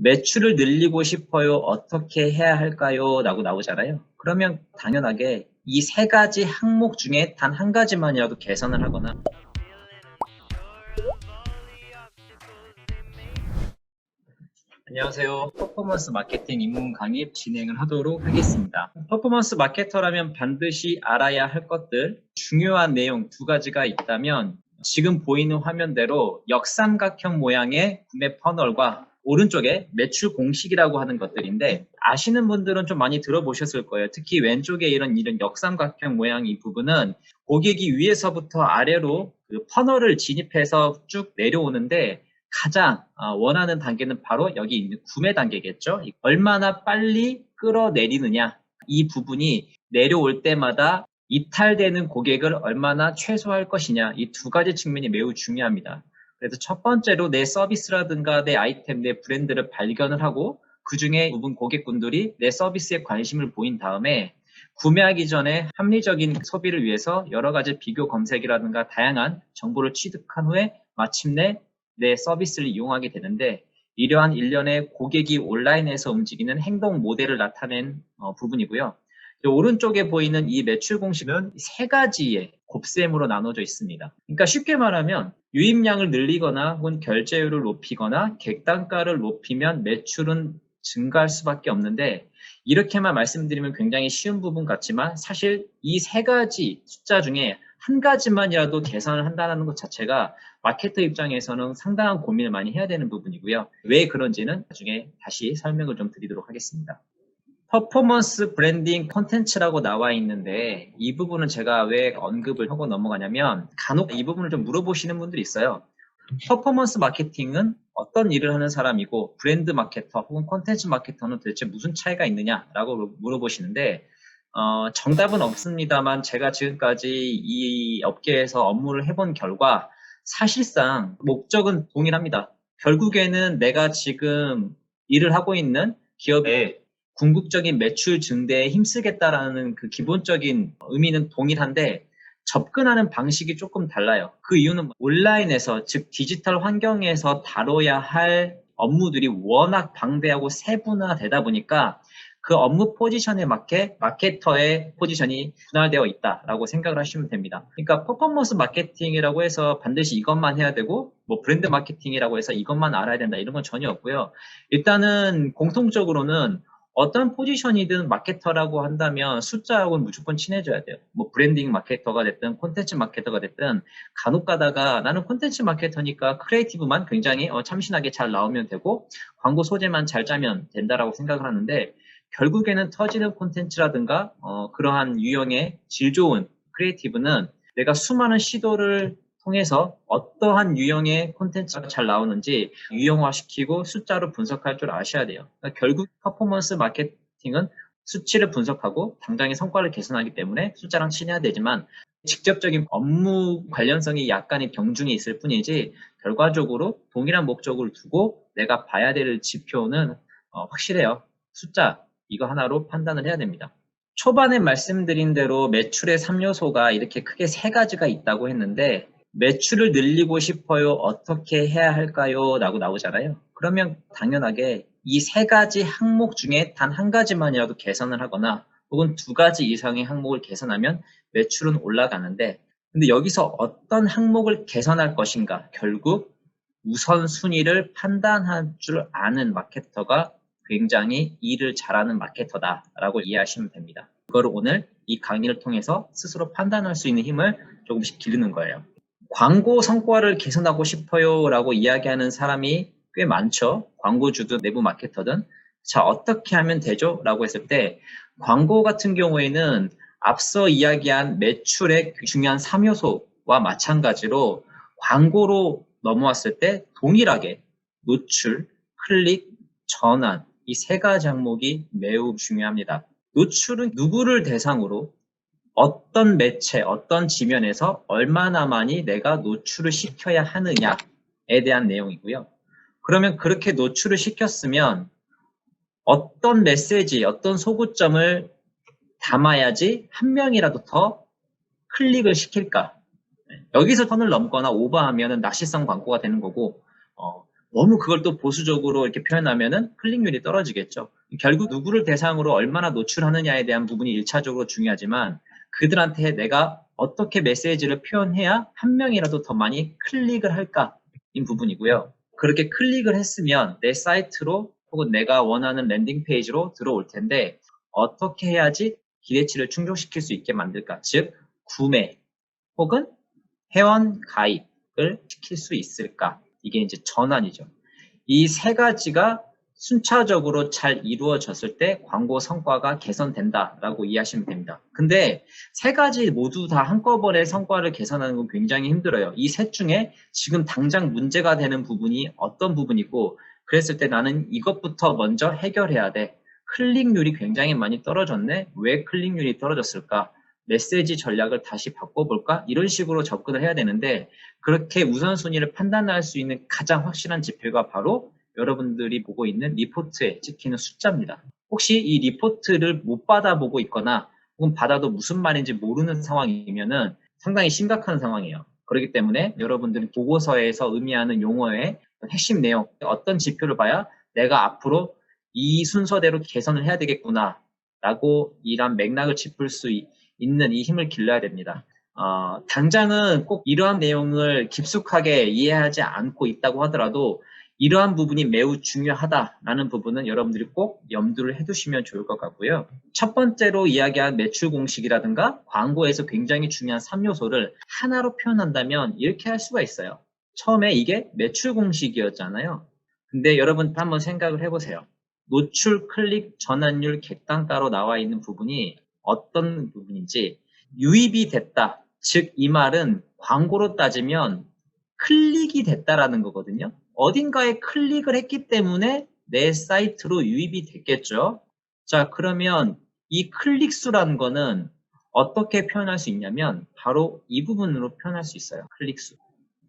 매출을 늘리고 싶어요. 어떻게 해야 할까요? 라고 나오잖아요. 그러면 당연하게 이 세 가지 항목 중에 단 한 가지만이라도 개선을 하거나 안녕하세요. 퍼포먼스 마케팅 입문 강의 진행을 하도록 하겠습니다. 퍼포먼스 마케터라면 반드시 알아야 할 것들, 중요한 내용 두 가지가 있다면 지금 보이는 화면대로 역삼각형 모양의 구매 퍼널과 오른쪽에 매출 공식이라고 하는 것들인데 아시는 분들은 좀 많이 들어보셨을 거예요. 특히 왼쪽에 이런 역삼각형 모양 이 부분은 고객이 위에서부터 아래로 그 퍼널을 진입해서 쭉 내려오는데 가장 원하는 단계는 바로 여기 있는 구매 단계겠죠. 얼마나 빨리 끌어내리느냐 이 부분이 내려올 때마다 이탈되는 고객을 얼마나 최소화할 것이냐 이 두 가지 측면이 매우 중요합니다. 그래서 첫 번째로 내 서비스라든가 내 아이템, 내 브랜드를 발견을 하고 그 중에 부분 고객분들이 내 서비스에 관심을 보인 다음에 구매하기 전에 합리적인 소비를 위해서 여러 가지 비교 검색이라든가 다양한 정보를 취득한 후에 마침내 내 서비스를 이용하게 되는데 이러한 일련의 고객이 온라인에서 움직이는 행동 모델을 나타낸 부분이고요. 오른쪽에 보이는 이 매출 공식은 세 가지의 곱셈으로 나눠져 있습니다. 그러니까 쉽게 말하면 유입량을 늘리거나 혹은 결제율을 높이거나 객단가를 높이면 매출은 증가할 수밖에 없는데 이렇게만 말씀드리면 굉장히 쉬운 부분 같지만 사실 이 세 가지 숫자 중에 한 가지만이라도 개선을 한다는 것 자체가 마케터 입장에서는 상당한 고민을 많이 해야 되는 부분이고요. 왜 그런지는 나중에 다시 설명을 좀 드리도록 하겠습니다. 퍼포먼스 브랜딩 콘텐츠라고 나와 있는데 이 부분은 제가 왜 언급을 하고 넘어가냐면 간혹 이 부분을 좀 물어보시는 분들이 있어요. 퍼포먼스 마케팅은 어떤 일을 하는 사람이고 브랜드 마케터 혹은 콘텐츠 마케터는 도대체 무슨 차이가 있느냐라고 물어보시는데 정답은 없습니다만 제가 지금까지 이 업계에서 업무를 해본 결과 사실상 목적은 동일합니다. 결국에는 내가 지금 일을 하고 있는 기업의 궁극적인 매출 증대에 힘쓰겠다라는 그 기본적인 의미는 동일한데 접근하는 방식이 조금 달라요. 그 이유는 온라인에서 즉 디지털 환경에서 다뤄야 할 업무들이 워낙 방대하고 세분화되다 보니까 그 업무 포지션에 맞게 마케터의 포지션이 분할되어 있다라고 생각을 하시면 됩니다. 그러니까 퍼포먼스 마케팅이라고 해서 반드시 이것만 해야 되고 뭐 브랜드 마케팅이라고 해서 이것만 알아야 된다 이런 건 전혀 없고요. 일단은 공통적으로는 어떤 포지션이든 마케터라고 한다면 숫자하고는 무조건 친해져야 돼요. 뭐 브랜딩 마케터가 됐든 콘텐츠 마케터가 됐든 간혹 가다가 나는 콘텐츠 마케터니까 크리에이티브만 굉장히 참신하게 잘 나오면 되고 광고 소재만 잘 짜면 된다라고 생각을 하는데 결국에는 터지는 콘텐츠라든가 그러한 유형의 질 좋은 크리에이티브는 내가 수많은 시도를 통해서 어떠한 유형의 콘텐츠가 잘 나오는지 유형화시키고 숫자로 분석할 줄 아셔야 돼요. 그러니까 결국 퍼포먼스 마케팅은 수치를 분석하고 당장의 성과를 개선하기 때문에 숫자랑 친해야 되지만 직접적인 업무 관련성이 약간의 병중이 있을 뿐이지 결과적으로 동일한 목적을 두고 내가 봐야 될 지표는 확실해요. 숫자 이거 하나로 판단을 해야 됩니다. 초반에 말씀드린 대로 매출의 3요소가 이렇게 크게 세 가지가 있다고 했는데 매출을 늘리고 싶어요. 어떻게 해야 할까요? 라고 나오잖아요. 그러면 당연하게 이 세 가지 항목 중에 단 한 가지만이라도 개선을 하거나 혹은 두 가지 이상의 항목을 개선하면 매출은 올라가는데 근데 여기서 어떤 항목을 개선할 것인가? 결국 우선순위를 판단할 줄 아는 마케터가 굉장히 일을 잘하는 마케터다라고 이해하시면 됩니다. 그거를 오늘 이 강의를 통해서 스스로 판단할 수 있는 힘을 조금씩 기르는 거예요. 광고 성과를 개선하고 싶어요 라고 이야기하는 사람이 꽤 많죠. 광고주든 내부 마케터든. 자, 어떻게 하면 되죠? 라고 했을 때 광고 같은 경우에는 앞서 이야기한 매출의 중요한 3요소와 마찬가지로 광고로 넘어왔을 때 동일하게 노출, 클릭, 전환 이 세 가지 항목이 매우 중요합니다. 노출은 누구를 대상으로 어떤 매체, 어떤 지면에서 얼마나 많이 내가 노출을 시켜야 하느냐에 대한 내용이고요. 그러면 그렇게 노출을 시켰으면 어떤 메시지, 어떤 소구점을 담아야지 한 명이라도 더 클릭을 시킬까? 여기서 선을 넘거나 오버하면 낚시성 광고가 되는 거고 너무 그걸 또 보수적으로 이렇게 표현하면은 클릭률이 떨어지겠죠. 결국 누구를 대상으로 얼마나 노출하느냐에 대한 부분이 1차적으로 중요하지만 그들한테 내가 어떻게 메시지를 표현해야 한 명이라도 더 많이 클릭을 할까인 부분이고요. 그렇게 클릭을 했으면 내 사이트로 혹은 내가 원하는 랜딩 페이지로 들어올 텐데 어떻게 해야지 기대치를 충족시킬 수 있게 만들까? 즉 구매 혹은 회원 가입을 시킬 수 있을까? 이게 이제 전환이죠. 이 세 가지가 순차적으로 잘 이루어졌을 때 광고 성과가 개선된다라고 이해하시면 됩니다. 근데 세 가지 모두 다 한꺼번에 성과를 개선하는 건 굉장히 힘들어요. 이 셋 중에 지금 당장 문제가 되는 부분이 어떤 부분이고 그랬을 때 나는 이것부터 먼저 해결해야 돼. 클릭률이 굉장히 많이 떨어졌네. 왜 클릭률이 떨어졌을까? 메시지 전략을 다시 바꿔볼까? 이런 식으로 접근을 해야 되는데 그렇게 우선순위를 판단할 수 있는 가장 확실한 지표가 바로 여러분들이 보고 있는 리포트에 찍히는 숫자입니다. 혹시 이 리포트를 못 받아보고 있거나 혹은 받아도 무슨 말인지 모르는 상황이면은 상당히 심각한 상황이에요. 그렇기 때문에 여러분들이 보고서에서 의미하는 용어의 핵심 내용, 어떤 지표를 봐야 내가 앞으로 이 순서대로 개선을 해야 되겠구나 라고 이런 맥락을 짚을 수 있는 이 힘을 길러야 됩니다. 당장은 꼭 이러한 내용을 깊숙하게 이해하지 않고 있다고 하더라도 이러한 부분이 매우 중요하다라는 부분은 여러분들이 꼭 염두를 해두시면 좋을 것 같고요. 첫 번째로 이야기한 매출 공식이라든가 광고에서 굉장히 중요한 3요소를 하나로 표현한다면 이렇게 할 수가 있어요. 처음에 이게 매출 공식이었잖아요. 근데 여러분 한번 생각을 해보세요. 노출, 클릭, 전환율, 객단가로 나와 있는 부분이 어떤 부분인지 유입이 됐다. 즉 이 말은 광고로 따지면 클릭이 됐다라는 거거든요. 어딘가에 클릭을 했기 때문에 내 사이트로 유입이 됐겠죠. 자, 그러면 이 클릭 수라는 거는 어떻게 표현할 수 있냐면 바로 이 부분으로 표현할 수 있어요. 클릭 수.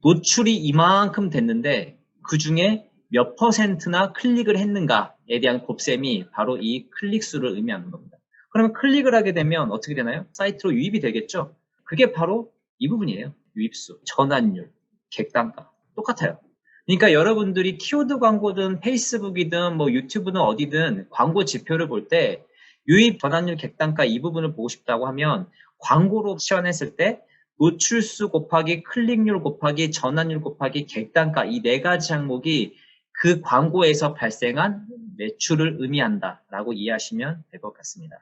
노출이 이만큼 됐는데 그 중에 몇 퍼센트나 클릭을 했는가에 대한 곱셈이 바로 이 클릭 수를 의미하는 겁니다. 그러면 클릭을 하게 되면 어떻게 되나요? 사이트로 유입이 되겠죠. 그게 바로 이 부분이에요. 유입수, 전환율, 객단가 똑같아요. 그러니까 여러분들이 키워드 광고든 페이스북이든 뭐 유튜브든 어디든 광고 지표를 볼 때 유입, 전환율, 객단가 이 부분을 보고 싶다고 하면 광고로 시연했을 때 노출수 곱하기 클릭률 곱하기 전환율 곱하기 객단가 이 네 가지 항목이 그 광고에서 발생한 매출을 의미한다라고 이해하시면 될 것 같습니다.